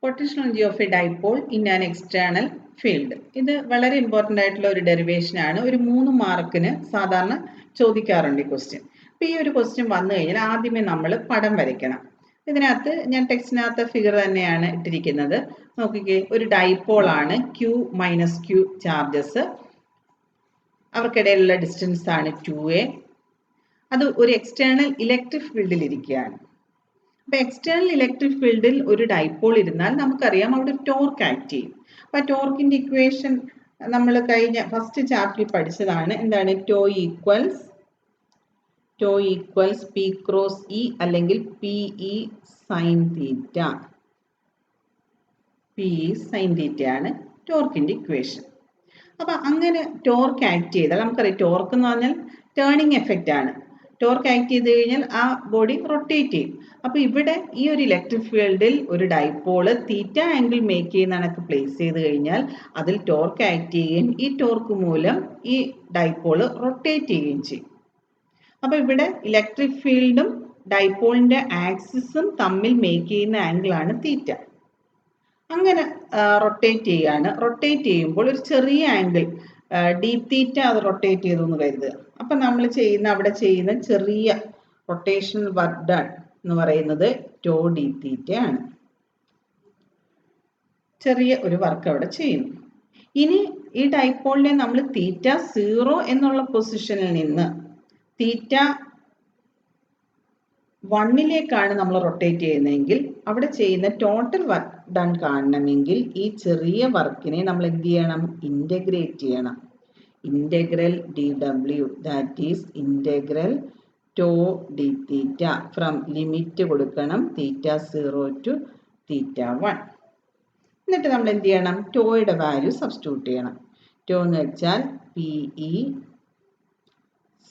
Potential energy of A dipole in an external field. ഇത് വളരെ important ആയിട്ടുള്ള ഒരു ഡെറിവേഷൻ ആണ്. ഒരു 3 മാർക്കിന് സാധാരണ ചോദിക്കാറുണ്ട് ഈ ക്വസ്റ്റ്യൻ. അപ്പോൾ ഈ ഒരു ക്വസ്റ്റ്യൻ വന്നു കഴിഞ്ഞാൽ ആദ്യമേ നമ്മൾ പടം വരയ്ക്കണം. ഇതിനകത്ത് ഞാൻ ടെക്സ്റ്റിനകത്ത് ഫിഗർ തന്നെയാണ് ഇട്ടിരിക്കുന്നത്. നോക്കിക്കേ, ഒരു ഡൈപോൾ ആണ്. Q മൈനസ് Q ചാർജസ്, അവർക്കിടയിലുള്ള ഡിസ്റ്റൻസ് ആണ് 2a. അത് ഒരു എക്സ്റ്റേണൽ ഇലക്ട്രിക് ഫീൽഡിൽ ഇരിക്കുകയാണ്. അപ്പോൾ എക്സ്റ്റേണൽ ഇലക്ട്രിക് ഫീൽഡിൽ ഒരു ഡൈപോൾ ഇരുന്നാൽ നമുക്കറിയാം അവിടെ ടോർക്ക് ആക്ട് ചെയ്യും. അപ്പോൾ ടോർക്കിന്റെ ഇക്വേഷൻ നമ്മൾ കഴിഞ്ഞ ഫസ്റ്റ് ചാപ്റ്ററിൽ പഠിച്ചതാണ്. എന്താണ്? Tau equals P cross E അല്ലെങ്കിൽ P E sine theta. P E sine theta ആണ് ടോർക്കിന്റെ ഇക്വേഷൻ. അപ്പൊ അങ്ങനെ ടോർക്ക് ആക്ട് ചെയ്താൽ നമുക്കറിയാം ടോർക്ക് എന്ന് പറഞ്ഞാൽ ടേണിംഗ് എഫക്റ്റ് ആണ്. ടോർക്ക് ആക്ട് ചെയ്ത് കഴിഞ്ഞാൽ ആ ബോഡി റൊട്ടേറ്റ് ചെയ്യും. അപ്പൊ ഇവിടെ ഈ ഒരു ഇലക്ട്രിക് ഫീൽഡിൽ ഒരു ഡൈപോള് തീറ്റ ആംഗിൾ മേക്ക് ചെയ്യുന്ന കണക്ക് പ്ലേസ് ചെയ്ത് കഴിഞ്ഞാൽ അതിൽ ടോർക്ക് ആക്ട് ചെയ്യുകയും ഈ ടോർക്ക് മൂലം ഈ ഡൈപോള് റൊട്ടേറ്റ് ചെയ്യുകയും ചെയ്യും. അപ്പൊ ഇവിടെ ഇലക്ട്രിക് ഫീൽഡും ഡൈപോളിന്റെ ആക്സിസും തമ്മിൽ മേക്ക് ചെയ്യുന്ന ആംഗിൾ ആണ് തീറ്റ. അങ്ങനെ റൊട്ടേറ്റ് ചെയ്യാണ്. റൊട്ടേറ്റ് ചെയ്യുമ്പോൾ ഒരു ചെറിയ ആംഗിൾ ഡി തീറ്റ അത് റൊട്ടേറ്റ് ചെയ്തു എന്ന് കരുതുക. അപ്പൊ നമ്മൾ അവിടെ ചെയ്യുന്ന ചെറിയ റൊട്ടേഷണൽ വർക്ക് ഡൺ എന്ന് പറയുന്നത് ടോ ഡി തീറ്റ ആണ്. ചെറിയ ഒരു വർക്ക് അവിടെ ചെയ്യുന്നു. ഇനി ഈ ഡൈപോളിനെ നമ്മൾ തീറ്റ 0 എന്നുള്ള പൊസിഷനിൽ നിന്ന് തീറ്റ 1ലേക്കാണ് നമ്മൾ റൊട്ടേറ്റ് ചെയ്യുന്നതെങ്കിൽ അവിടെ ചെയ്യുന്ന ടോട്ടൽ വർക്ക് ഡൺ കാണണമെങ്കിൽ ഈ ചെറിയ വർക്കിനെ നമ്മൾ എന്ത് ചെയ്യണം? ഇൻ്റഗ്രേറ്റ് ചെയ്യണം. Integral D W, that is integral tau D theta from limit കൊടുക്കണം തീറ്റ 0 ടു തീറ്റ 1. എന്നിട്ട് നമ്മൾ എന്ത് ചെയ്യണം? ടോയുടെ വാല്യൂ സബ്സ്റ്റിറ്റ്യൂട്ട് ചെയ്യണം. ടോ എന്ന് വെച്ചാൽ P E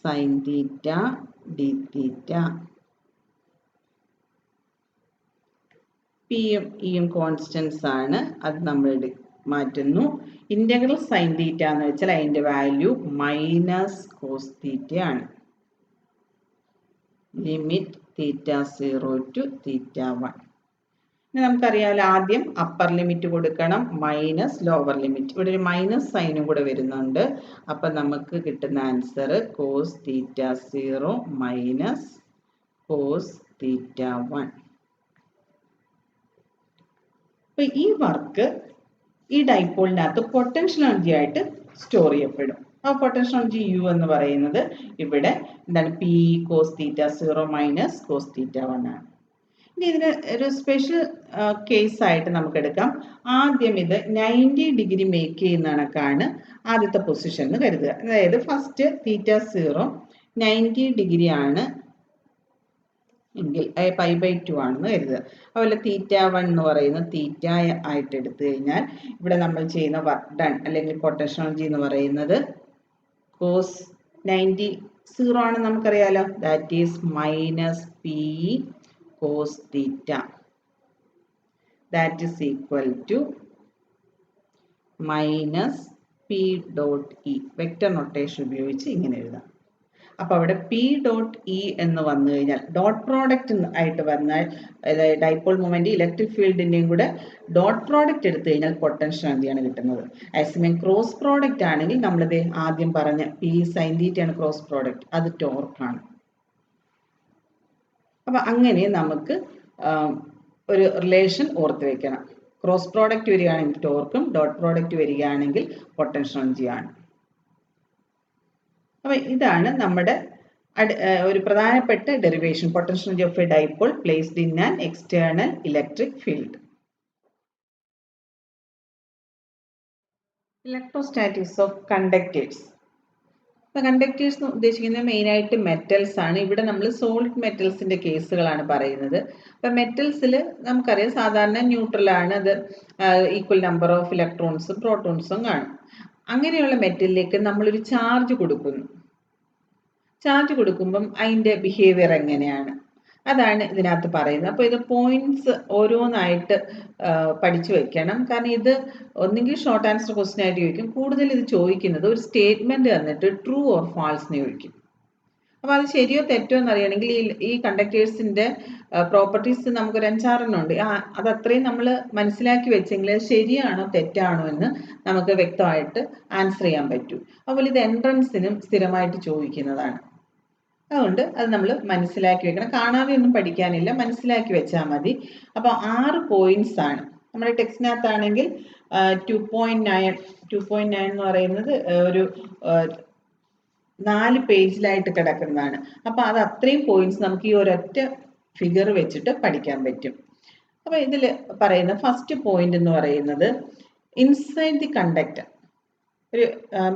sine theta D theta. പിയും ഇയും കോൺസ്റ്റൻസ് ആണ്, അത് നമ്മൾ മാറ്റുന്നു. ഇന്റഗ്രൽ സൈൻ തീറ്റ എന്ന് വെച്ചാൽ അതിന്റെ വാല്യൂ മൈനസ് കോസ് തീറ്റ ആണ്. Limit theta 0 to theta 1. ഇനി നമുക്കറിയാമല്ലോ, ആദ്യം അപ്പർ ലിമിറ്റ് കൊടുക്കണം, മൈനസ് ലോവർ ലിമിറ്റ്. ഇവിടെ ഒരു മൈനസ് സൈനും കൂടെ വരുന്നുണ്ട്. അപ്പൊ നമുക്ക് കിട്ടുന്ന answer cos theta 0 minus cos theta 1. അപ്പൊ ഈ വർക്ക് ഈ ഡൈപോളിനകത്ത് പൊട്ടൻഷ്യൽ എനർജി ആയിട്ട് സ്റ്റോർ ചെയ്യപ്പെടും. ആ പൊട്ടൻഷ്യൽ എനർജി യു എന്ന് പറയുന്നത് ഇവിടെ എന്താണ്? P cos theta 0 minus cos theta 1 ആണ്. ഇനി ഇതിന് ഒരു സ്പെഷ്യൽ കേസ് ആയിട്ട് നമുക്ക് എടുക്കാം. ആദ്യം ഇത് 90 ഡിഗ്രി മേക്ക് ചെയ്യുന്ന കണക്കാണ് ആദ്യത്തെ പൊസിഷൻ എന്ന് കരുതുക. അതായത് ഫസ്റ്റ് തീറ്റ 0 90 ഡിഗ്രി ആണ് എങ്കിൽ π/2 ആണെന്ന് കരുതുക. അതുപോലെ തീറ്റ 1 എന്ന് പറയുന്നത് തീറ്റ ആയിട്ട് എടുത്തു കഴിഞ്ഞാൽ ഇവിടെ നമ്മൾ ചെയ്യുന്ന വർക്ക് ഡൺ അല്ലെങ്കിൽ പൊട്ടൻഷ്യൽ എനർജി എന്ന് പറയുന്നത് കോസ് 90 0 ആണെന്ന് നമുക്കറിയാലോ, that is minus P cos theta, that is equal to minus P dot E. Vector notation ഉപയോഗിച്ച് ഇങ്ങനെ എഴുതാം. അപ്പൊ അവിടെ പി ഡോട്ട് ഇ എന്ന് വന്നു കഴിഞ്ഞാൽ ഡോട്ട് പ്രോഡക്റ്റ് ആയിട്ട് വന്നാൽ ഡൈപോൾ മൊമെന്റ് ഇലക്ട്രിക് ഫീൽഡിന്റെയും കൂടെ ഡോട്ട് പ്രോഡക്റ്റ് എടുത്തു കഴിഞ്ഞാൽ പൊട്ടൻഷ്യൽ എനർജിയാണ് കിട്ടുന്നത്. അതേസമയം ക്രോസ് പ്രോഡക്റ്റ് ആണെങ്കിൽ നമ്മളിത് ആദ്യം പറഞ്ഞ പി സൈൻ തീറ്റയാണ് ക്രോസ് പ്രോഡക്റ്റ്, അത് ടോർക്കാണ്. അപ്പൊ അങ്ങനെ നമുക്ക് ഒരു റിലേഷൻ ഓർത്ത് വെക്കണം. ക്രോസ് പ്രോഡക്റ്റ് വരികയാണെങ്കിൽ ടോർക്കും ഡോട്ട് പ്രോഡക്റ്റ് വരികയാണെങ്കിൽ പൊട്ടൻഷ്യൽ എനർജിയാണ്. അപ്പൊ ഇതാണ് നമ്മുടെ ഒരു പ്രധാനപ്പെട്ട derivation, potential energy of A dipole placed in an external electric field. Electrostatics of conductors. അപ്പൊ കണ്ടക്ടേഴ്സ് ഉദ്ദേശിക്കുന്നത് മെയിൻ ആയിട്ട് മെറ്റൽസ് ആണ്. ഇവിടെ നമ്മൾ സോളിഡ് മെറ്റൽസിന്റെ കേസുകളാണ് പറയുന്നത്. അപ്പൊ മെറ്റൽസിൽ നമുക്കറിയാം സാധാരണ ന്യൂട്രൽ ആണ്, അത് ഈക്വൽ നമ്പർ ഓഫ് ഇലക്ട്രോൺസും പ്രോട്ടോൺസും കാണും. അങ്ങനെയുള്ള മെറ്റലിലേക്ക് നമ്മളൊരു ചാർജ് കൊടുക്കുന്നു. ചാർജ് കൊടുക്കുമ്പം അതിന്റെ ബിഹേവിയർ എങ്ങനെയാണ്, അതാണ് ഇതിനകത്ത് പറയുന്നത്. അപ്പോൾ ഇത് പോയിന്റ്സ് ഓരോന്നായിട്ട് പഠിച്ചു വെക്കണം. കാരണം ഇത് ഒന്നെങ്കിൽ ഷോർട്ട് ആൻസർ ക്വസ്റ്റ്യൻ ആയിട്ട് ചോദിക്കും. കൂടുതൽ ഇത് ചോദിക്കുന്നത് ഒരു സ്റ്റേറ്റ്മെന്റ് തന്നിട്ട് ട്രൂ ഓർ ഫാൾസ് എന്ന് ചോദിക്കും. അപ്പോൾ അത് ശരിയോ തെറ്റോ എന്നറിയണമെങ്കിൽ ഈ കണ്ടക്ടേഴ്സിൻ്റെ പ്രോപ്പർട്ടീസ് നമുക്കൊരു 5-6 ഉണ്ട്. അത് അത്രയും നമ്മൾ മനസ്സിലാക്കി വെച്ചെങ്കിൽ അത് ശരിയാണോ തെറ്റാണോ എന്ന് നമുക്ക് വ്യക്തമായിട്ട് ആൻസർ ചെയ്യാൻ പറ്റൂ. അതുപോലെ ഇത് എൻട്രൻസിനും സ്ഥിരമായിട്ട് ചോദിക്കുന്നതാണ്. അതുകൊണ്ട് അത് നമ്മൾ മനസ്സിലാക്കി വെക്കണം. കാണാതെ ഒന്നും പഠിക്കാനില്ല, മനസ്സിലാക്കി വെച്ചാൽ മതി. അപ്പോൾ 6 പോയിന്റ്സ് ആണ്. നമ്മുടെ ടെക്സ്റ്റിനകത്താണെങ്കിൽ 2.9 എന്ന് പറയുന്നത് ഒരു 4 പേജിലായിട്ട് കിടക്കുന്നതാണ്. അപ്പോൾ അത് അത്രയും പോയിന്റ്സ് നമുക്ക് ഈ ഒരൊറ്റ ഫിഗർ വെച്ചിട്ട് പഠിക്കാൻ പറ്റും. അപ്പോൾ ഇതിൽ പറയുന്ന ഫസ്റ്റ് പോയിന്റ് എന്ന് പറയുന്നത് ഇൻസൈഡ് ദി കണ്ടക്ടർ, ഒരു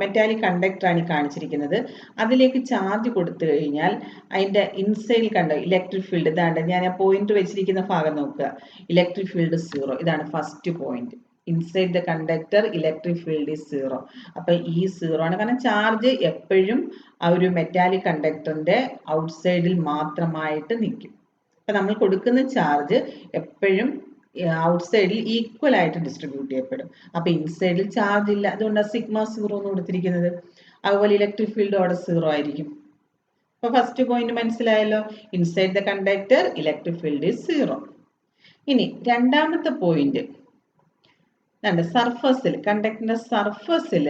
മെറ്റാലിക് കണ്ടക്ടറാണ് ഈ കാണിച്ചിരിക്കുന്നത്. അതിലേക്ക് ചാർജ് കൊടുത്തു കഴിഞ്ഞാൽ അതിൻ്റെ ഇൻസൈഡിൽ കണ്ട ഇലക്ട്രിക് ഫീൽഡ് ഇതാണ്ട് ഞാൻ ആ പോയിന്റ് വെച്ചിരിക്കുന്ന ഭാഗം നോക്കുക. Electric field 0. ഇതാണ് first point. Inside the conductor electric field is 0. അപ്പം ഈ 0 ആണ്. കാരണം ചാർജ് എപ്പോഴും ആ ഒരു മെറ്റാലിക് കണ്ടക്ടറിന്റെ ഔട്ട്സൈഡിൽ മാത്രമായിട്ട് നിൽക്കും. അപ്പം നമ്മൾ കൊടുക്കുന്ന ചാർജ് എപ്പോഴും ഔട്ട്സൈഡിൽ ഈക്വൽ ആയിട്ട് ഡിസ്ട്രിബ്യൂട്ട് ചെയ്യപ്പെടും. അപ്പം ഇൻസൈഡിൽ ചാർജ് ഇല്ല, അതുകൊണ്ടാണ് സിഗ്മ 0 എന്ന് കൊടുത്തിരിക്കുന്നത്. അതുപോലെ ഇലക്ട്രിക് ഫീൽഡ് അവിടെ 0 ആയിരിക്കും. അപ്പോൾ ഫസ്റ്റ് പോയിന്റ് മനസ്സിലായല്ലോ, inside the conductor electric field is 0. ഇനി രണ്ടാമത്തെ പോയിന്റ് സർഫസിൽ, കണ്ടക്ടറിന്റെ സർഫസിൽ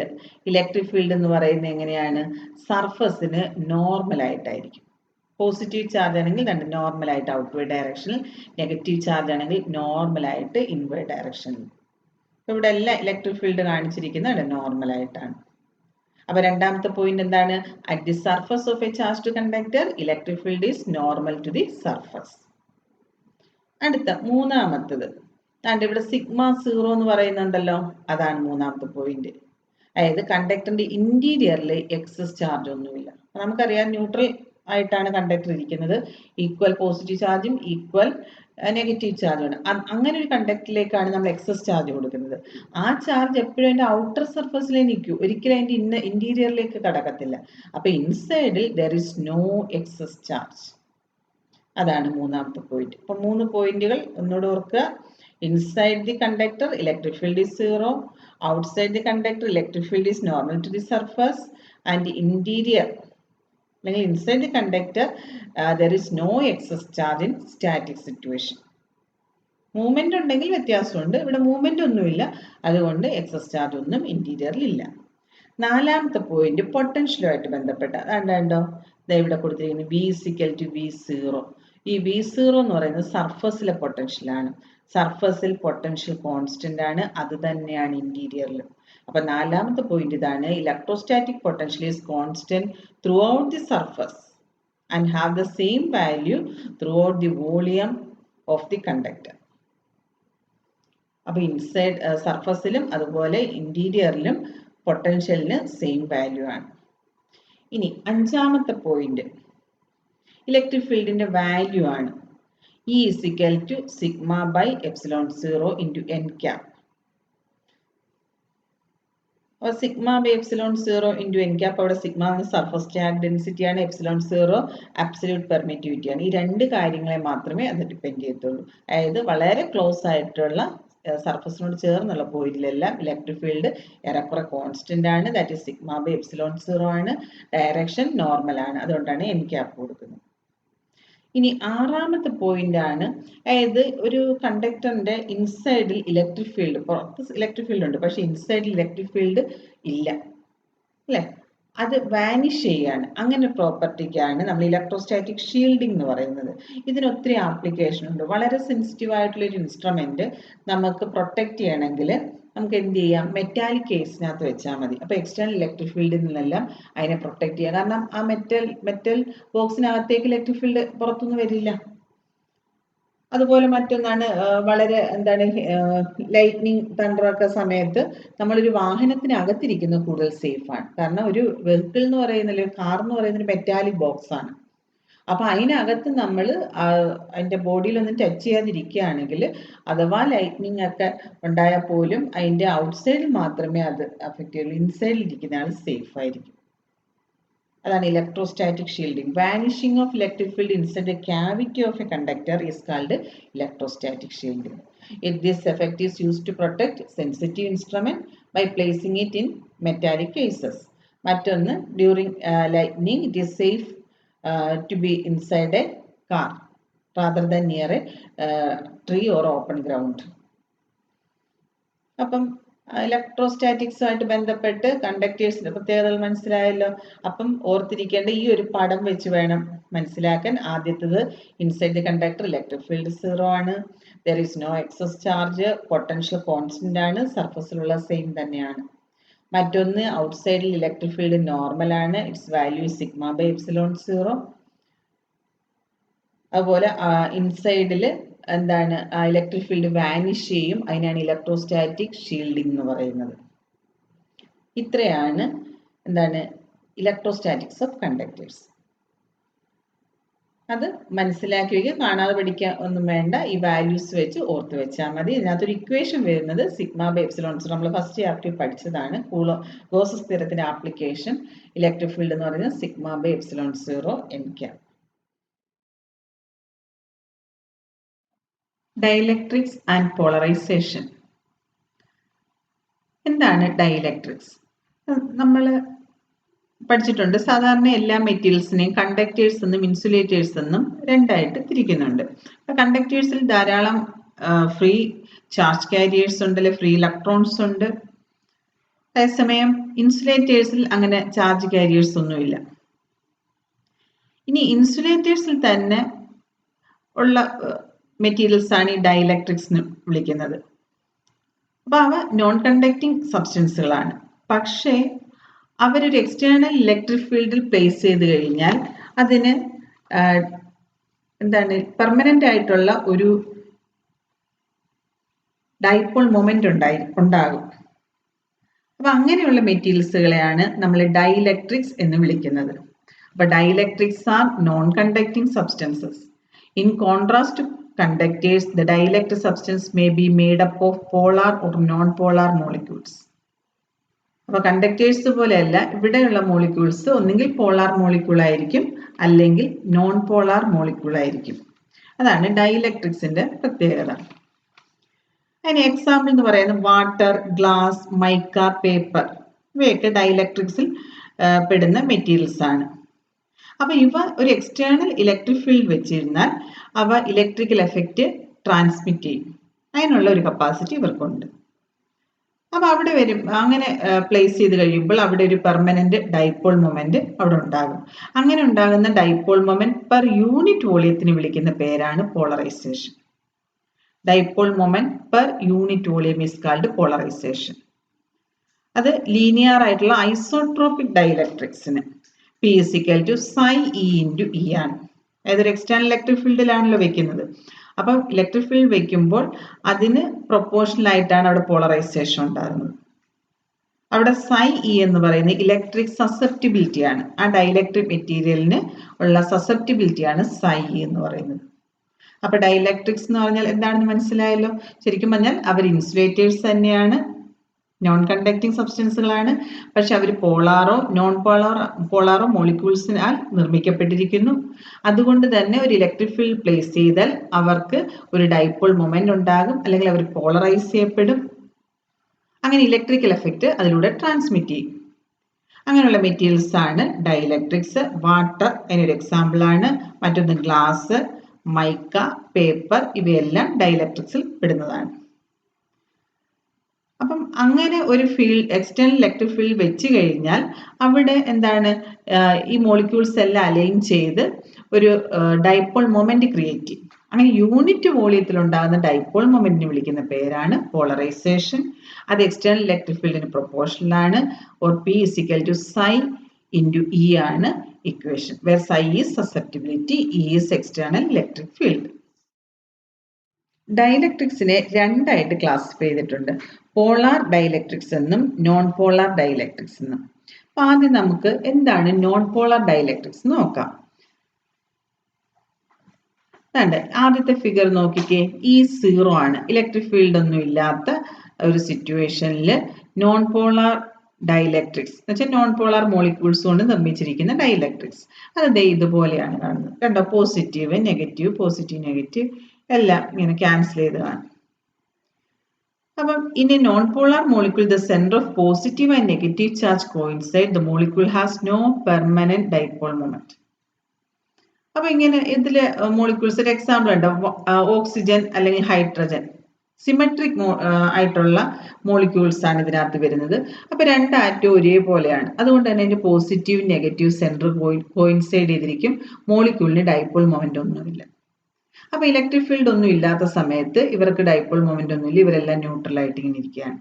ഇലക്ട്രിക് ഫീൽഡ് എന്ന് പറയുന്നത് എങ്ങനെയാണ്? സർഫസിന് നോർമൽ ആയിട്ടായിരിക്കും. പോസിറ്റീവ് ചാർജ് ആണെങ്കിൽ നോർമൽ ആയിട്ട് ഔട്ട്വേർഡ് ഡയറക്ഷനിൽ, നെഗറ്റീവ് ചാർജ് ആണെങ്കിൽ നോർമൽ ആയിട്ട് ഇൻവേർഡ് ഡയറക്ഷനിൽ. ഇവിടെ എല്ലാം ഇലക്ട്രിക് ഫീൽഡ് കാണിച്ചിരിക്കുന്നത് നോർമൽ ആയിട്ടാണ്. അപ്പൊ രണ്ടാമത്തെ പോയിന്റ് എന്താണ്? At the surface of a charged conductor electric field is normal to the surface. അടുത്ത മൂന്നാമത്തത് ഇവിടെ സിഗ്മ 0 എന്ന് പറയുന്നുണ്ടല്ലോ, അതാണ് മൂന്നാമത്തെ പോയിന്റ്. അതായത് കണ്ടക്ടറിന്റെ ഇന്റീരിയറിൽ എക്സസ് ചാർജ് ഒന്നുമില്ല. നമുക്കറിയാം ന്യൂട്രൽ ആയിട്ടാണ് കണ്ടക്ടർ ഇരിക്കുന്നത്. ഈക്വൽ പോസിറ്റീവ് ചാർജും ഈക്വൽ നെഗറ്റീവ് ചാർജുമാണ്. അങ്ങനെ ഒരു കണ്ടക്ടറിലേക്കാണ് നമ്മൾ എക്സസ് ചാർജ് കൊടുക്കുന്നത്. ആ ചാർജ് എപ്പോഴും അതിന്റെ ഔട്ടർ സർഫസിലേ നിൽക്കൂ, ഒരിക്കലും അതിന്റെ ഇന്റീരിയറിലേക്ക് കടക്കത്തില്ല. അപ്പൊ ഇൻസൈഡിൽ there is no excess charge. അതാണ് മൂന്നാമത്തെ പോയിന്റ്. അപ്പൊ 3 പോയിന്റുകൾ ഒന്നുകൂടെ ഓർക്കുക. Inside the conductor electric field is 0, outside the conductor electric field is normal to the surface, and the interior അല്ലെങ്കിൽ inside the conductor there is no excess charge in static situation. Movement ഉണ്ടെങ്കിൽ വ്യത്യാസമുണ്ട്, ഇവിടെ movement ഒന്നുമില്ല, അതുകൊണ്ട് excess charge ഒന്നും ഇന്റീരിയറിൽ ഇല്ല. നാലാമത്തെ point പൊട്ടൻഷ്യലുമായിട്ട് ബന്ധപ്പെട്ട കണ്ടോ, ഇവിടെ കൊടുത്തിരിക്കുന്നത് V=V0. ഈ V0 എന്ന് പറയുന്നത് സർഫസിലെ പൊട്ടൻഷ്യലാണ്. സർഫസിൽ പൊട്ടൻഷ്യൽ കോൺസ്റ്റന്റ് ആണ്, അത് തന്നെയാണ് ഇന്റീരിയറിലും. അപ്പൊ നാലാമത്തെ പോയിന്റ് ഇതാണ്, electrostatic potential is constant through out the surface and have the same value through out the volume of the conductor. അപ്പൊ ഇൻസൈഡ് സർഫസിലും അതുപോലെ ഇന്റീരിയറിലും പൊട്ടൻഷ്യലിന് സെയിം വാല്യൂ ആണ്. ഇനി അഞ്ചാമത്തെ പോയിന്റ് ഇലക്ട്രിക് ഫീൽഡിന്റെ വാല്യൂ ആണ്. E = sigma by epsilon 0 into n cap. അപ്പോൾ sigma by epsilon 0 into N cap, അവിടെ sigma എന്ന സർഫസ് ചാർജ് ഡെൻസിറ്റി ആണ്, എപ്സിലോൺ 0 അബ്സല്യൂട്ട് പെർമിറ്റിവിറ്റി ആണ്. ഈ രണ്ട് കാര്യങ്ങളെ മാത്രമേ അത് ഡിപ്പെൻഡ് ചെയ്യത്തുള്ളൂ. അതായത് വളരെ ക്ലോസ് ആയിട്ടുള്ള സർഫസിനോട് ചേർന്നുള്ള പോയിന്റിലെല്ലാം ഇലക്ട്രിക് ഫീൽഡ് ഏറെക്കുറെ കോൺസ്റ്റന്റ് ആണ്, that is sigma by epsilon 0 ആണ്, ഡയറക്ഷൻ നോർമൽ ആണ്, അതുകൊണ്ടാണ് എൻ ക്യാപ്പ് കൊടുക്കുന്നത്. ഇനി ആറാമത്തെ പോയിന്റ് ആണ്, അതായത് ഒരു കണ്ടക്ടറിന്റെ ഇൻസൈഡിൽ ഇലക്ട്രിക് ഫീൽഡ്, പുറത്ത് ഇലക്ട്രിക് ഫീൽഡ് ഉണ്ട് പക്ഷെ ഇൻസൈഡിൽ ഇലക്ട്രിക് ഫീൽഡ് ഇല്ല, അല്ലെ? അത് വാനിഷ് ചെയ്യാണ്. അങ്ങനെ പ്രോപ്പർട്ടിക്കാണ് നമ്മൾ ഇലക്ട്രോസ്റ്റാറ്റിക് ഷീൽഡിംഗ് എന്ന് പറയുന്നത്. ഇതിന് ഒത്തിരി ആപ്ലിക്കേഷൻ ഉണ്ട്. വളരെ സെൻസിറ്റീവ് ആയിട്ടുള്ള ഒരു ഇൻസ്ട്രുമെന്റ് നമുക്ക് പ്രൊട്ടക്ട് ചെയ്യണമെങ്കിൽ നമുക്ക് എന്ത് ചെയ്യാം, മെറ്റാലിക് കേസിനകത്ത് വെച്ചാൽ മതി. അപ്പോൾ എക്സ്റ്റേണൽ ഇലക്ട്രിക് ഫീൽഡിൽ നിന്നെല്ലാം അതിനെ പ്രൊട്ടക്ട് ചെയ്യാം. കാരണം ആ മെറ്റൽ ബോക്സിനകത്തേക്ക് ഇലക്ട്രിക് ഫീൽഡ് പുറത്തുനിന്ന് വരില്ല. അതുപോലെ മറ്റൊന്നാണ്, വളരെ ലൈറ്റ്നിങ് തണ്ടറൊക്കെ സമയത്ത് നമ്മളൊരു വാഹനത്തിനകത്തിരിക്കുന്നത് കൂടുതൽ സേഫാണ്. കാരണം ഒരു വെഹിക്കിൾ എന്ന് പറയുന്നത്, കാർ എന്ന് പറയുന്നത് മെറ്റാലിക് ബോക്സ് ആണ്. അപ്പൊ അതിനകത്ത് നമ്മൾ അതിന്റെ ബോഡിയിലൊന്നും ടച്ച് ചെയ്യാതിരിക്കുകയാണെങ്കിൽ അഥവാ ലൈറ്റ്നിങ് ഒക്കെ ഉണ്ടായാൽ പോലും അതിന്റെ ഔട്ട്സൈഡിൽ മാത്രമേ അത് അഫക്റ്റ് ചെയ്യുള്ളൂ, ഇൻസൈഡിൽ ഇരിക്കുന്ന ആൾ സേഫ് ആയിരിക്കും. അതാണ് electrostatic shielding. Vanishing of electric field inside the cavity of A conductor is called electrostatic shielding. This effect is used to protect sensitive instrument by placing it in metallic cases. മറ്റൊന്ന്, during lightning it is safe to be inside a car rather than near a tree or open ground. അപ്പം ഇലക്ട്രോസ്റ്റാറ്റിക്സുമായിട്ട് ബന്ധപ്പെട്ട് കണ്ടക്ടേഴ്സിന്റെ പ്രത്യേകതകൾ മനസ്സിലായല്ലോ. അപ്പം ഓർത്തിരിക്കേണ്ട ഈ ഒരു പടം വെച്ച് വേണം മനസ്സിലാക്കാൻ. ആദ്യത്തേത് inside the conductor electric field 0 ആണ്. There is no excess charge, potential constant ആണ്, സർഫസിലുള്ള സെയിം തന്നെയാണ്. മറ്റൊന്ന് ഔട്ട്സൈഡിൽ ഇലക്ട്രിക് ഫീൽഡ് നോർമൽ ആണ്, its value sigma by epsilon 0. അതുപോലെ ഇൻസൈഡിൽ എന്താണ് ഇലക്ട്രിക് ഫീൽഡ് വാനിഷ് ചെയ്യും, അതിനാണ് ഇലക്ട്രോസ്റ്റാറ്റിക് ഷീൽഡിംഗ് എന്ന് പറയുന്നത്. ഇത്രയാണ് എന്താണ് ഇലക്ട്രോസ്റ്റാറ്റിക്സ് ഓഫ് കണ്ടക്ടേഴ്സ്. അത് മനസ്സിലാക്കി വയ്ക്കുക, കാണാതെ പഠിക്കാൻ ഒന്നും വേണ്ട, ഈ വാല്യൂസ് വെച്ച് ഓർത്ത് വെച്ചാൽ മതി. ഇതിനകത്തൊരു ഇക്വേഷൻ വരുന്നത് സിഗ്മ ബൈ എപ്സിലോൺ 0 നമ്മൾ ഫസ്റ്റ് ചാപ്റ്ററിൽ പഠിച്ചതാണ്. ഗോസസ് തിയറത്തിന്റെ ആപ്ലിക്കേഷൻ ഇലക്ട്രിക് ഫീൽഡ് എന്ന് പറയുന്നത് sigma by epsilon 0 n. Dielectrics and polarisation. എന്താണ് ഡൈഇലക്ട്രിക്സ്? നമ്മൾ പഠിച്ചിട്ടുണ്ട്. സാധാരണ എല്ലാ മെറ്റീരിയൽസിനെയും കണ്ടക്ടേഴ്സ് എന്നും ഇൻസുലേറ്റേഴ്സ് എന്നും രണ്ടായിട്ട് തിരിക്കുന്നുണ്ട്. കണ്ടക്ടേഴ്സിൽ ധാരാളം ഫ്രീ ചാർജ് കാരിയേഴ്സ് ഉണ്ട്, അല്ലെ ഫ്രീ ഇലക്ട്രോൺസ് ഉണ്ട്. അതേസമയം ഇൻസുലേറ്റേഴ്സിൽ അങ്ങനെ ചാർജ് കാരിയേഴ്സ് ഒന്നുമില്ല. ഇനി ഇൻസുലേറ്റേഴ്സിൽ തന്നെ ഉള്ള മെറ്റീരിയൽസ് ആണ് ഈ ഡൈഇലക്ട്രിക്സ് എന്ന് വിളിക്കുന്നത്. അപ്പൊ അവ നോൺ കണ്ടക്ടിങ് സബ്സ്റ്റൻസുകളാണ്. പക്ഷേ അവരൊരു എക്സ്റ്റേണൽ ഇലക്ട്രിക് ഫീൽഡിൽ പ്ലേസ് ചെയ്ത് കഴിഞ്ഞാൽ അതിന് എന്താണ് പെർമനന്റ് ആയിട്ടുള്ള ഒരു ഡൈപോൾ മൊമെന്റ് ഉണ്ടാകും. അപ്പൊ അങ്ങനെയുള്ള മെറ്റീരിയൽസുകളെയാണ് നമ്മൾ ഡൈഇലക്ട്രിക്സ് എന്ന് വിളിക്കുന്നത്. അപ്പൊ dielectrics are non conducting substances. In contrast to conductors, the dielectric substance may be made up of polar or non-polar molecules. അപ്പോൾ കണ്ടക്ടേഴ്സ് പോലെയല്ല, ഇവിടെയുള്ള മോളിക്യൂൾസ് ഒന്നുകിൽ പോളാർ മോളിക്യൂൾ ആയിരിക്കും, അല്ലെങ്കിൽ നോൺ പോളാർ മോളിക്യൂൾ ആയിരിക്കും. അതാണ് ഡൈഇലക്ട്രിക്സിന്റെ പ്രത്യേകത. അതിന് എക്സാമ്പിൾ എന്ന് പറയുന്നത് വാട്ടർ, ഗ്ലാസ്, മൈക്ക, പേപ്പർ, ഇവയൊക്കെ ഡൈഇലക്ട്രിക്സിൽ പെടുന്ന മെറ്റീരിയൽസ് ആണ്. അപ്പൊ ഇവ ഒരു എക്സ്റ്റേണൽ ഇലക്ട്രിക് ഫീൽഡ് വെച്ചിരുന്നാൽ അവ ഇലക്ട്രിക്കൽ എഫക്റ്റ് ട്രാൻസ്മിറ്റ് ചെയ്യും. അതിനുള്ള ഒരു കപ്പാസിറ്റി ഇവർക്കുണ്ട്. അപ്പൊ അവിടെ വരും, അങ്ങനെ പ്ലേസ് ചെയ്ത് കഴിയുമ്പോൾ അവിടെ ഒരു പെർമനന്റ് ഡൈപോൾ മൊമെന്റ് അവിടെ ഉണ്ടാകും. അങ്ങനെ ഉണ്ടാകുന്ന ഡൈപോൾ മൊമെന്റ് പെർ യൂണിറ്റ് വോളിയത്തിന് വിളിക്കുന്ന പേരാണ് polarisation. Dipole moment per unit volume is called polarisation. അത് ലീനിയർ ആയിട്ടുള്ള isotropic ഡൈഇലക്ട്രിക്സിന് P is equal to psi E into E ആണ്. ഏതൊരു എക്സ്റ്റേണൽ ഇലക്ട്രിക് ഫീൽഡിലാണല്ലോ വെക്കുന്നത്. അപ്പം ഇലക്ട്രിക് ഫീൽഡ് വെക്കുമ്പോൾ അതിന് പ്രൊപ്പോർഷണൽ ആയിട്ടാണ് അവിടെ പോളറൈസേഷൻ ഉണ്ടാകുന്നത്. അവിടെ psi E എന്ന് പറയുന്നത് ഇലക്ട്രിക് സസെപ്റ്റിബിലിറ്റി ആണ്. ആ ഡൈഇലക്ട്രിക് മെറ്റീരിയലിന് ഉള്ള സസെപ്റ്റിബിലിറ്റി ആണ് psi E എന്ന് പറയുന്നത്. അപ്പൊ ഡൈഇലക്ട്രിക്സ് എന്ന് പറഞ്ഞാൽ എന്താണെന്ന് മനസ്സിലായല്ലോ. ശരിക്കും പറഞ്ഞാൽ അവർ ഇൻസുലേറ്റേഴ്സ് തന്നെയാണ്, നോൺ കണ്ടക്ടിങ് സബ്സ്റ്റൻസുകളാണ്. പക്ഷെ അവർ പോളാറോ നോൺ പോളാറോ മോളിക്യൂൾസിനാൽ നിർമ്മിക്കപ്പെട്ടിരിക്കുന്നു. അതുകൊണ്ട് തന്നെ ഒരു ഇലക്ട്രിക് ഫീൽഡ് പ്ലേസ് ചെയ്താൽ അവർക്ക് ഒരു ഡൈപോൾ മൊമെന്റ് ഉണ്ടാകും, അല്ലെങ്കിൽ അവർ പോളറൈസ് ചെയ്യപ്പെടും. അങ്ങനെ ഇലക്ട്രിക്കൽ എഫക്റ്റ് അതിലൂടെ ട്രാൻസ്മിറ്റ് ചെയ്യും. അങ്ങനെയുള്ള മെറ്റീരിയൽസ് ആണ് ഡൈഇലക്ട്രിക്സ്. വാട്ടർ അതിനൊരു എക്സാമ്പിൾ ആണ്. മറ്റൊന്ന് ഗ്ലാസ്, മൈക്ക, പേപ്പർ, ഇവയെല്ലാം ഡൈഇലക്ട്രിക്സിൽ പെടുന്നതാണ്. അപ്പം അങ്ങനെ ഒരു ഫീൽഡ് എക്സ്റ്റേണൽ ഇലക്ട്രിക് ഫീൽഡ് വെച്ച് കഴിഞ്ഞാൽ അവിടെ എന്താണ് ഈ മോളിക്യൂൾസ് എല്ലാം അലൈൻ ചെയ്ത് ഒരു ഡൈപോൾ മൊമെന്റ് ക്രിയേറ്റ് ചെയ്യും. അങ്ങനെ യൂണിറ്റ് വോളിയത്തിൽ ഉണ്ടാകുന്ന ഡൈപോൾ മൊമെന്റിനെ വിളിക്കുന്ന പേരാണ് പോളറൈസേഷൻ. അത് എക്സ്റ്റേണൽ ഇലക്ട്രിക് ഫീൽഡിന് പ്രൊപ്പോർഷണൽ ആണ്. Or P is equal to psi into E ആണ് equation. Where psi is susceptibility, E is external electric field. ഡൈഇലക്ട്രിക്സിനെ രണ്ടായിട്ട് ക്ലാസിഫൈ ചെയ്തിട്ടുണ്ട്. പോളാർ ഡൈഇലക്ട്രിക്സ് എന്നും നോൺ പോളാർ ഡൈഇലക്ട്രിക്സ് എന്നും. അപ്പൊ ആദ്യം നമുക്ക് എന്താണ് നോൺ പോളാർ ഡൈഇലക്ട്രിക്സ് നോക്കാം. ആദ്യത്തെ ഫിഗർ നോക്കിക്കേ, ഈ 0 ആണ്. ഇലക്ട്രിക് ഫീൽഡ് ഒന്നും ഇല്ലാത്ത ഒരു സിറ്റുവേഷനിൽ നോൺ പോളാർ ഡൈഇലക്ട്രിക്സ് എന്ന് വെച്ചാൽ നോൺ പോളാർ മോളിക്യൂൾസ് കൊണ്ട് നിർമ്മിച്ചിരിക്കുന്ന ഡൈഇലക്ട്രിക്സ്. അത് ഇതുപോലെയാണ് കാണുന്നത്. കണ്ടോ, പോസിറ്റീവ് നെഗറ്റീവ് പോസിറ്റീവ് നെഗറ്റീവ് എല്ലാം ഇങ്ങനെ ക്യാൻസൽ ചെയ്ത് കാണും. അപ്പം in a non-polar molecule, the center of positive and negative charge coincide. The molecule has no permanent dipole moment. അപ്പൊ ഇങ്ങനെ ഇതില് മോളിക്യൂൾസ് ഒരു എക്സാമ്പിൾ ഉണ്ട്. ഓക്സിജൻ അല്ലെങ്കിൽ ഹൈഡ്രജൻ സിമെട്രിക് ആയിട്ടുള്ള മോളിക്യൂൾസ് ആണ് ഇതിനകത്ത് വരുന്നത്. അപ്പൊ രണ്ട് ആറ്റവും ഒരേപോലെയാണ്. അതുകൊണ്ട് തന്നെ അതിന്റെ പോസിറ്റീവ് നെഗറ്റീവ് സെന്റർ കോയിൻസൈഡ് ചെയ്തിരിക്കും. മോളിക്യൂളിന് ഡൈപോൾ മൊമെന്റ് ഒന്നുമില്ല. അപ്പൊ ഇലക്ട്രിക് ഫീൽഡ് ഒന്നും ഇല്ലാത്ത സമയത്ത് ഇവർക്ക് ഡൈപോൾ മൊമെന്റ് ഒന്നുമില്ല. ഇവരെല്ലാം ന്യൂട്രൽ ആയിട്ട് ഇങ്ങനെ ഇരിക്കുകയാണ്.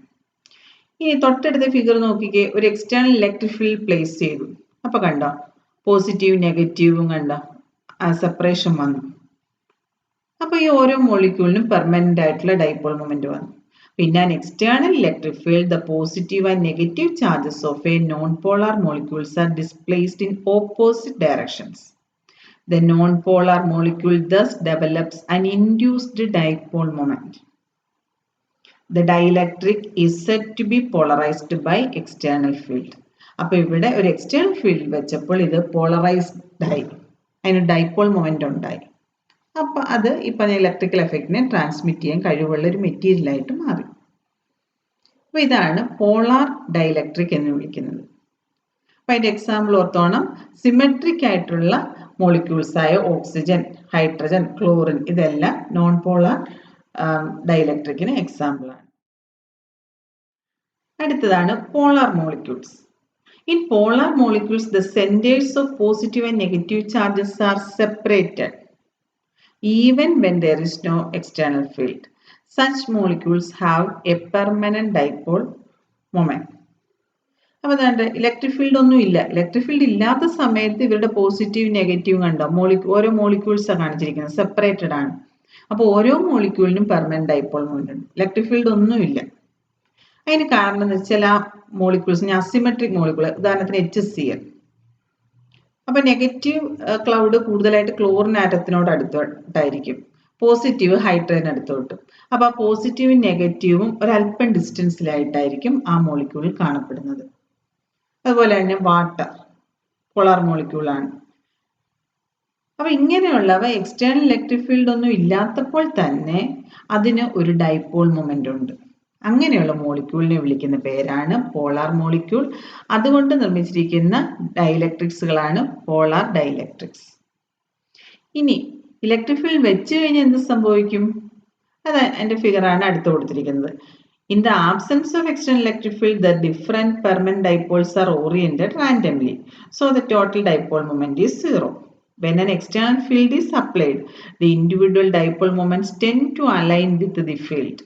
ഇനി തൊട്ടടുത്ത ഫിഗർ നോക്കിക്കേ, ഒരു എക്സ്റ്റേണൽ ഇലക്ട്രിക് ഫീൽഡ് പ്ലേസ് ചെയ്തു. അപ്പൊ കണ്ടോ പോസിറ്റീവ് നെഗറ്റീവും കണ്ടോ സെപ്പറേഷൻ വന്നു. അപ്പൊ ഈ ഓരോ മോളിക്യൂളിനും പെർമനന്റ് ആയിട്ടുള്ള ഡൈപോൾ മൊമെന്റ് വന്നു. പിന്നെ an external electric field, the positive and negative charges of a non-polar molecules are displaced in opposite directions. The non-polar molecule thus develops an induced dipole moment. The dielectric is said to be polarized by external field. അപ്പൊ ഇവിടെ ഒരു external field വെച്ചപ്പോൾ ഇത് polarised ആയി, അതിന് dipole moment ഉണ്ടായി. അപ്പൊ അത് ഇപ്പൊ ഇലക്ട്രിക്കൽ എഫക്റ്റിനെ ട്രാൻസ്മിറ്റ് ചെയ്യാൻ കഴിവുള്ള ഒരു മെറ്റീരിയൽ ആയിട്ട് മാറി. അപ്പൊ ഇതാണ് പോളാർ ഡൈലക്ട്രിക് എന്ന് വിളിക്കുന്നത്. അപ്പൊ അതിന്റെ എക്സാമ്പിൾ ഓർത്തോണം, സിമെട്രിക് ആയിട്ടുള്ള മോളിക്യൂൾസ് ആയ ഓക്സിജൻ, ഹൈഡ്രജൻ, ക്ലോറിൻ ഇതെല്ലാം നോൺ പോളാർ ഡൈലക്ട്രിക്കിന് എക്സാമ്പിൾ ആണ്. അടുത്തതാണ് polar molecules. In polar molecules, the centers of positive and negative charges are separated even when there is no external field. Such molecules have a permanent dipole moment. അപ്പോൾ അതാണ്ട് electric field ഒന്നും ഇല്ല. Electric field ഇല്ലാത്ത സമയത്ത് ഇവരുടെ positive negative കണ്ടോ ഓരോ മോളിക്യൂൾസാണ് കാണിച്ചിരിക്കുന്നത്, സെപ്പറേറ്റഡ് ആണ്. അപ്പോൾ ഓരോ മോളിക്യൂളിനും പെർമനന്റ് ഡൈപോൾ മൊമെന്റ് ഉണ്ട്. ഇലക്ട്രിക് ഫീൽഡ് ഒന്നുമില്ല. അതിന് കാരണം എന്ന് വെച്ചാൽ ആ മോളിക്യൂൾസിന് അസിമെട്രിക് മോളിക്യൂൾ, ഉദാഹരണത്തിന് HCl. അപ്പൊ നെഗറ്റീവ് ക്ലൗഡ് കൂടുതലായിട്ട് ക്ലോറിൻ ആറ്റത്തിനോട് അടുത്തോട്ടായിരിക്കും, പോസിറ്റീവ് ഹൈഡ്രജൻ അടുത്തോട്ട്. അപ്പൊ ആ പോസിറ്റീവും നെഗറ്റീവും ഒരല്പം ഡിസ്റ്റൻസിലായിട്ടായിരിക്കും ആ മോളിക്യൂളിൽ കാണപ്പെടുന്നത്. അതുപോലെ തന്നെ വാട്ടർ പോളാർ മോളിക്യൂളാണ്. അപ്പൊ ഇങ്ങനെയുള്ളവ എക്സ്റ്റേണൽ ഇലക്ട്രിക് ഫീൽഡ് ഒന്നും ഇല്ലാത്തപ്പോൾ തന്നെ അതിന് ഒരു ഡൈപോൾ മൊമെന്റ് ഉണ്ട്. അങ്ങനെയുള്ള മോളിക്യൂളിനെ വിളിക്കുന്ന പേരാണ് പോളാർ മോളിക്യൂൾ. അതുകൊണ്ട് നിർമ്മിച്ചിരിക്കുന്ന ഡൈലക്ട്രിക്സുകളാണ് പോളാർ ഡൈലക്ട്രിക്സ്. ഇനി ഇലക്ട്രിക് ഫീൽഡ് വെച്ച് കഴിഞ്ഞാൽ എന്ത് സംഭവിക്കും? അത് എൻ്റെ ഫിഗറാണ് അടുത്ത് കൊടുത്തിരിക്കുന്നത്. In the absence of external electric field, the different permanent dipoles are oriented randomly, so the total dipole moment is zero. When an external field is applied, the individual dipole moments tend to align with the field.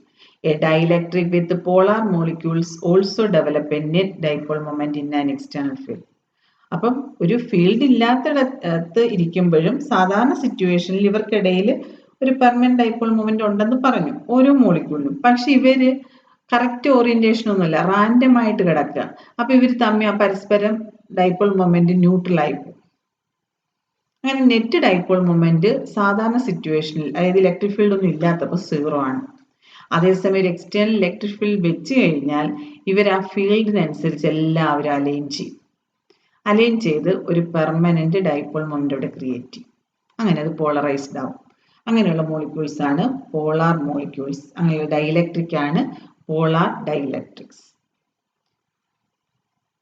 A dielectric with the polar molecules also develop a net dipole moment in an external field. അപ്പം ഒരു field ഇല്ലാത്തടത്ത് ഇരിക്കുമ്പോഴും സാധാരണ സിറ്റുവേഷനിൽ ഇവർക്കിടയിൽ ഒരു permanent dipole moment ഉണ്ടെന്ന് പറഞ്ഞു ഓരോ മോളിക്യൂളിനും. പക്ഷെ ഇവര് കറക്റ്റ് ഓറിയന്റേഷൻ ഒന്നുമില്ല, റാൻഡം ആയിട്ട് കിടക്കുക. അപ്പൊ ഇവർ തമ്മിൽ പരസ്പരം ഡൈപോൾ മൊമെന്റ് ന്യൂട്രൽ ആയി പോകും. അങ്ങനെ നെറ്റ് ഡൈപോൾ മൊമെന്റ് സാധാരണ സിറ്റുവേഷനിൽ, അതായത് ഇലക്ട്രിക് ഫീൽഡ് ഒന്നും ഇല്ലാത്തപ്പോൾ 0 ആണ്. അതേസമയം ഒരു എക്സ്റ്റേണൽ ഇലക്ട്രിക് ഫീൽഡ് വെച്ച് കഴിഞ്ഞാൽ ഇവർ ആ ഫീൽഡിനനുസരിച്ച് എല്ലാവരും അലൈൻ ചെയ്ത് ഒരു പെർമനന്റ് ഡൈപോൾ മൊമെന്റ് അവിടെ ക്രിയേറ്റ് ചെയ്യും. അങ്ങനെ അത് പോളറൈസ്ഡ് ആവും. അങ്ങനെയുള്ള മോളിക്യൂൾസ് ആണ് പോളാർ മോളിക്യൂൾസ്. അങ്ങനെ ഡൈലക്ട്രിക് ആണ് പോളാർ ഡൈലക്ട്രിക്സ്.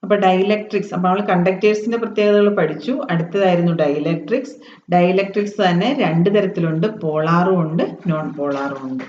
അപ്പൊ ഡൈലക്ട്രിക്സ്, അപ്പൊ നമ്മൾ കണ്ടക്ടേഴ്സിന്റെ പ്രത്യേകതകൾ പഠിച്ചു. അടുത്തതായിരുന്നു ഡൈലക്ട്രിക്സ്. ഡൈലക്ട്രിക്സ് തന്നെ 2 തരത്തിലുണ്ട്, പോളാറും ഉണ്ട് നോൺ പോളാറും ഉണ്ട്.